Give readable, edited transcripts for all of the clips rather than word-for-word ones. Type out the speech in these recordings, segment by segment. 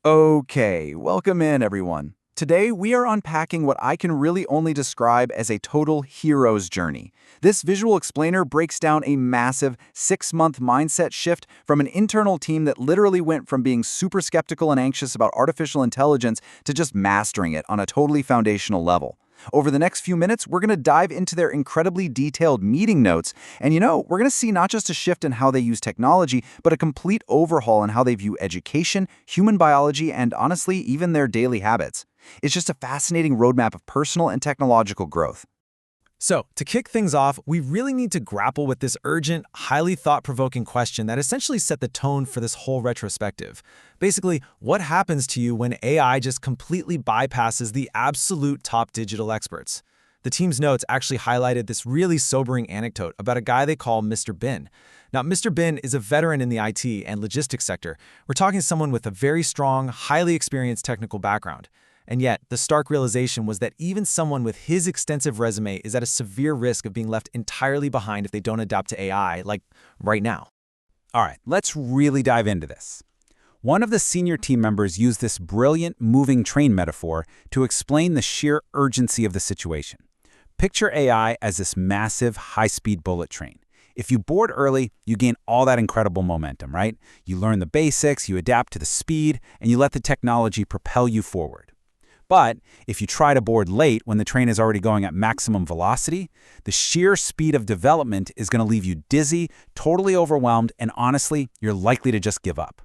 Okay, welcome in everyone. Today we are unpacking what I can really only describe as a total hero's journey. This visual explainer breaks down a massive 6-month mindset shift from an internal team that literally went from being super skeptical and anxious about artificial intelligence to just mastering it on a totally foundational level. Over the next few minutes, we're going to dive into their incredibly detailed meeting notes, and we're going to see not just a shift in how they use technology, but a complete overhaul in how they view education, human biology, and honestly, even their daily habits. It's just a fascinating roadmap of personal and technological growth. So, to kick things off, we really need to grapple with this urgent, highly thought-provoking question that essentially set the tone for this whole retrospective. Basically, what happens to you when AI just completely bypasses the absolute top digital experts? The team's notes actually highlighted this really sobering anecdote about a guy they call Mr. Bin. Now, Mr. Bin is a veteran in the IT and logistics sector. We're talking someone with a very strong, highly experienced technical background. And yet, the stark realization was that even someone with his extensive resume is at a severe risk of being left entirely behind if they don't adapt to AI, like right now. All right, let's really dive into this. One of the senior team members used this brilliant moving train metaphor to explain the sheer urgency of the situation. Picture AI as this massive, high-speed bullet train. If you board early, you gain all that incredible momentum, right? You learn the basics, you adapt to the speed, and you let the technology propel you forward. But if you try to board late when the train is already going at maximum velocity, the sheer speed of development is going to leave you dizzy, totally overwhelmed, and honestly, you're likely to just give up.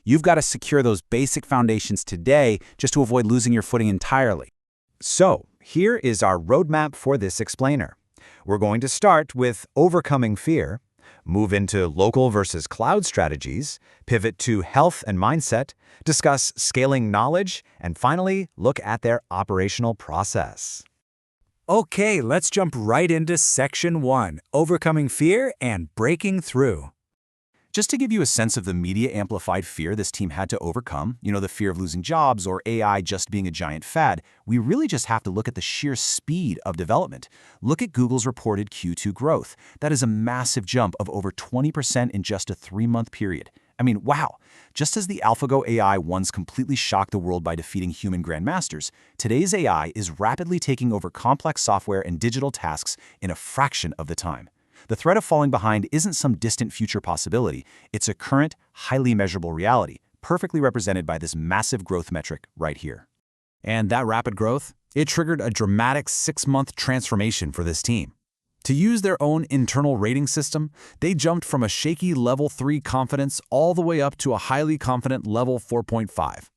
You've got to secure those basic foundations today just to avoid losing your footing entirely. So, here is our roadmap for this explainer. We're going to start with overcoming fear, move into local versus cloud strategies, pivot to health and mindset, discuss scaling knowledge, and finally, look at their operational process. Okay, let's jump right into Section 1, Overcoming Fear and Breaking Through. Just to give you a sense of the media-amplified fear this team had to overcome, the fear of losing jobs or AI just being a giant fad, we really just have to look at the sheer speed of development. Look at Google's reported Q2 growth. That is a massive jump of over 20% in just a 3-month period. I mean, wow! Just as the AlphaGo AI once completely shocked the world by defeating human grandmasters, today's AI is rapidly taking over complex software and digital tasks in a fraction of the time. The threat of falling behind isn't some distant future possibility, it's a current, highly measurable reality, perfectly represented by this massive growth metric right here. And that rapid growth, it triggered a dramatic 6-month transformation for this team. To use their own internal rating system, they jumped from a shaky level 3 confidence all the way up to a highly confident level 4.5.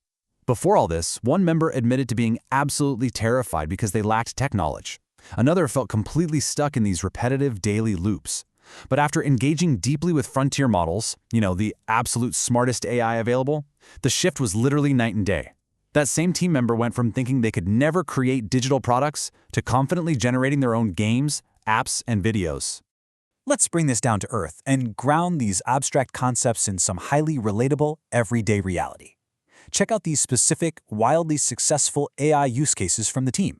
Before all this, one member admitted to being absolutely terrified because they lacked tech knowledge. Another felt completely stuck in these repetitive daily loops. But after engaging deeply with frontier models, the absolute smartest AI available, the shift was literally night and day. That same team member went from thinking they could never create digital products to confidently generating their own games, apps, and videos. Let's bring this down to earth and ground these abstract concepts in some highly relatable, everyday reality. Check out these specific, wildly successful AI use cases from the team.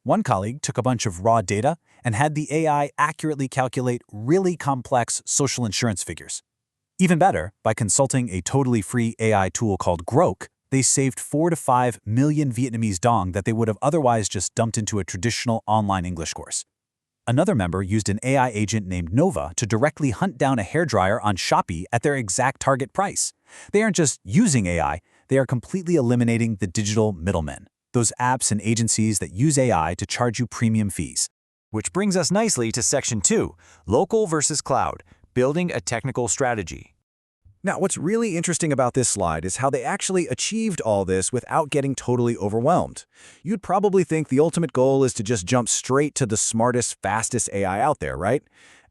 One colleague took a bunch of raw data and had the AI accurately calculate really complex social insurance figures. Even better, by consulting a totally free AI tool called Grok, they saved 4 to 5 million Vietnamese dong that they would have otherwise just dumped into a traditional online English course. Another member used an AI agent named Nova to directly hunt down a hairdryer on Shopee at their exact target price. They aren't just using AI, they are completely eliminating the digital middlemen, those apps and agencies that use AI to charge you premium fees. Which brings us nicely to Section 2, Local versus Cloud, Building a Technical Strategy. Now, what's really interesting about this slide is how they actually achieved all this without getting totally overwhelmed. You'd probably think the ultimate goal is to just jump straight to the smartest, fastest AI out there, right?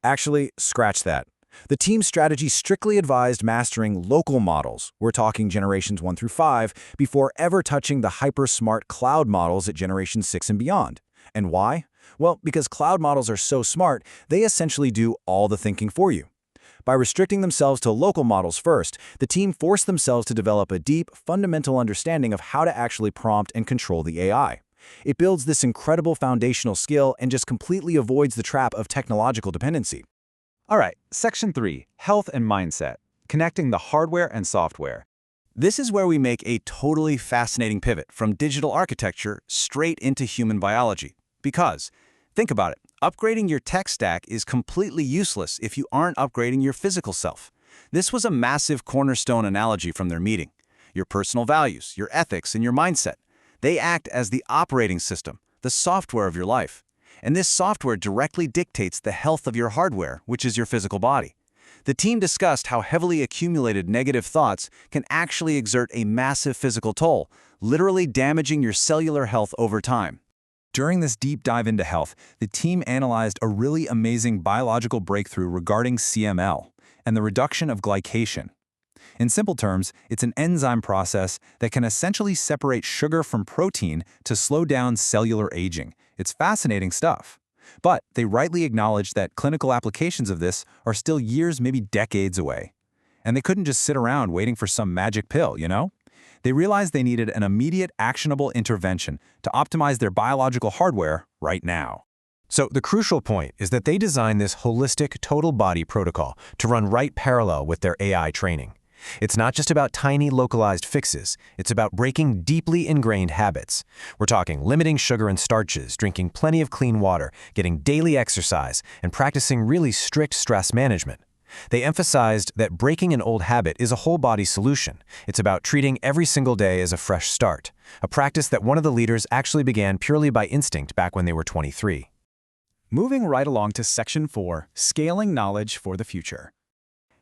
Actually, scratch that. The team's strategy strictly advised mastering local models, we're talking generations 1 through 5, before ever touching the hyper-smart cloud models at generation 6 and beyond. And why? Well, because cloud models are so smart, they essentially do all the thinking for you. By restricting themselves to local models first, the team forced themselves to develop a deep, fundamental understanding of how to actually prompt and control the AI. It builds this incredible foundational skill and just completely avoids the trap of technological dependency. All right, Section 3, Health and Mindset, Connecting the Hardware and Software. This is where we make a totally fascinating pivot from digital architecture straight into human biology. Because, think about it, upgrading your tech stack is completely useless if you aren't upgrading your physical self. This was a massive cornerstone analogy from their meeting. Your personal values, your ethics, and your mindset. They act as the operating system, the software of your life. And this software directly dictates the health of your hardware, which is your physical body. The team discussed how heavily accumulated negative thoughts can actually exert a massive physical toll, literally damaging your cellular health over time. During this deep dive into health, the team analyzed a really amazing biological breakthrough regarding CML and the reduction of glycation. In simple terms, it's an enzyme process that can essentially separate sugar from protein to slow down cellular aging. It's fascinating stuff. But they rightly acknowledged that clinical applications of this are still years, maybe decades away. And they couldn't just sit around waiting for some magic pill, you know? They realized they needed an immediate, actionable intervention to optimize their biological hardware right now. So the crucial point is that they designed this holistic total body protocol to run right parallel with their AI training. It's not just about tiny localized fixes, it's about breaking deeply ingrained habits. We're talking limiting sugar and starches, drinking plenty of clean water, getting daily exercise, and practicing really strict stress management. They emphasized that breaking an old habit is a whole body solution. It's about treating every single day as a fresh start, a practice that one of the leaders actually began purely by instinct back when they were 23. Moving right along to Section 4, Scaling Knowledge for the Future.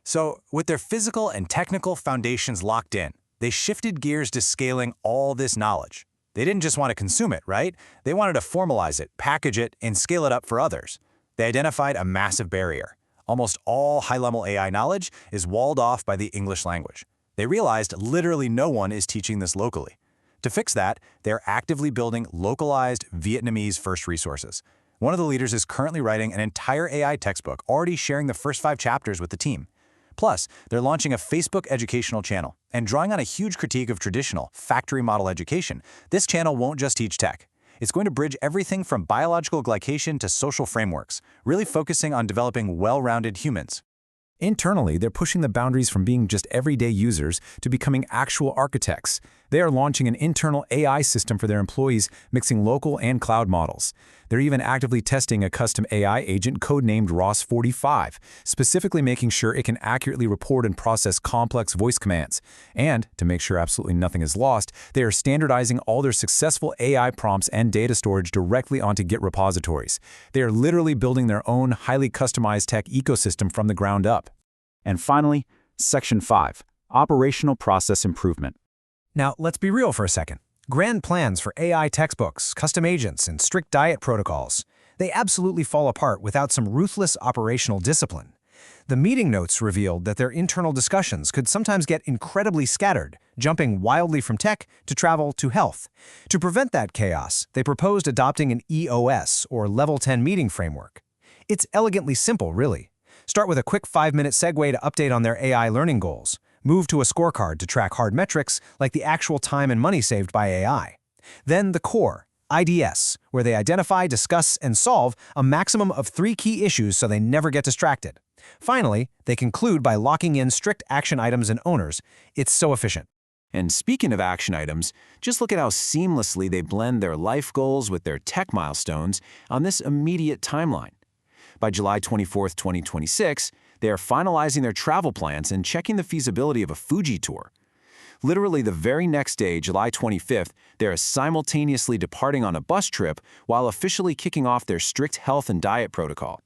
So, with their physical and technical foundations locked in, they shifted gears to scaling all this knowledge. They didn't just want to consume it, right? They wanted to formalize it, package it, and scale it up for others. They identified a massive barrier. Almost all high-level AI knowledge is walled off by the English language. They realized literally no one is teaching this locally. To fix that, they're actively building localized Vietnamese first resources. One of the leaders is currently writing an entire AI textbook, already sharing the first 5 chapters with the team. Plus, they're launching a Facebook educational channel, and drawing on a huge critique of traditional, factory model education, this channel won't just teach tech. It's going to bridge everything from biological glycation to social frameworks, really focusing on developing well-rounded humans. Internally, they're pushing the boundaries from being just everyday users to becoming actual architects. They are launching an internal AI system for their employees, mixing local and cloud models. They're even actively testing a custom AI agent codenamed Ross45, specifically making sure it can accurately report and process complex voice commands. And, to make sure absolutely nothing is lost, they are standardizing all their successful AI prompts and data storage directly onto Git repositories. They are literally building their own highly customized tech ecosystem from the ground up. And finally, Section 5, Operational Process Improvement. Now, let's be real for a second. Grand plans for AI textbooks, custom agents, and strict diet protocols, they absolutely fall apart without some ruthless operational discipline. The meeting notes revealed that their internal discussions could sometimes get incredibly scattered, jumping wildly from tech to travel to health. To prevent that chaos, they proposed adopting an EOS, or Level 10 meeting framework. It's elegantly simple, really. Start with a quick 5-minute segue to update on their AI learning goals. Move to a scorecard to track hard metrics like the actual time and money saved by AI. Then the core, IDS, where they identify, discuss, and solve a maximum of 3 key issues so they never get distracted. Finally, they conclude by locking in strict action items and owners. It's so efficient. And speaking of action items, just look at how seamlessly they blend their life goals with their tech milestones on this immediate timeline. By July 24, 2026, they are finalizing their travel plans and checking the feasibility of a Fuji tour. Literally the very next day, July 25th, they are simultaneously departing on a bus trip while officially kicking off their strict health and diet protocol.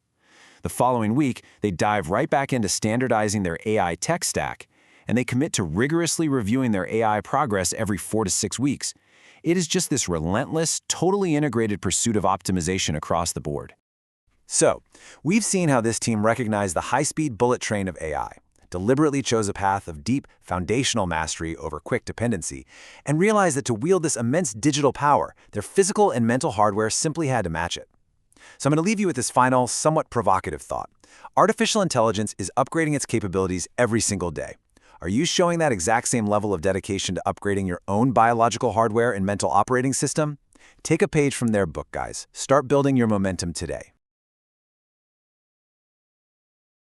The following week, they dive right back into standardizing their AI tech stack, and they commit to rigorously reviewing their AI progress every 4 to 6 weeks. It is just this relentless, totally integrated pursuit of optimization across the board. So, we've seen how this team recognized the high-speed bullet train of AI, deliberately chose a path of deep, foundational mastery over quick dependency, and realized that to wield this immense digital power, their physical and mental hardware simply had to match it. So I'm going to leave you with this final, somewhat provocative thought. Artificial intelligence is upgrading its capabilities every single day. Are you showing that exact same level of dedication to upgrading your own biological hardware and mental operating system? Take a page from their book, guys. Start building your momentum today.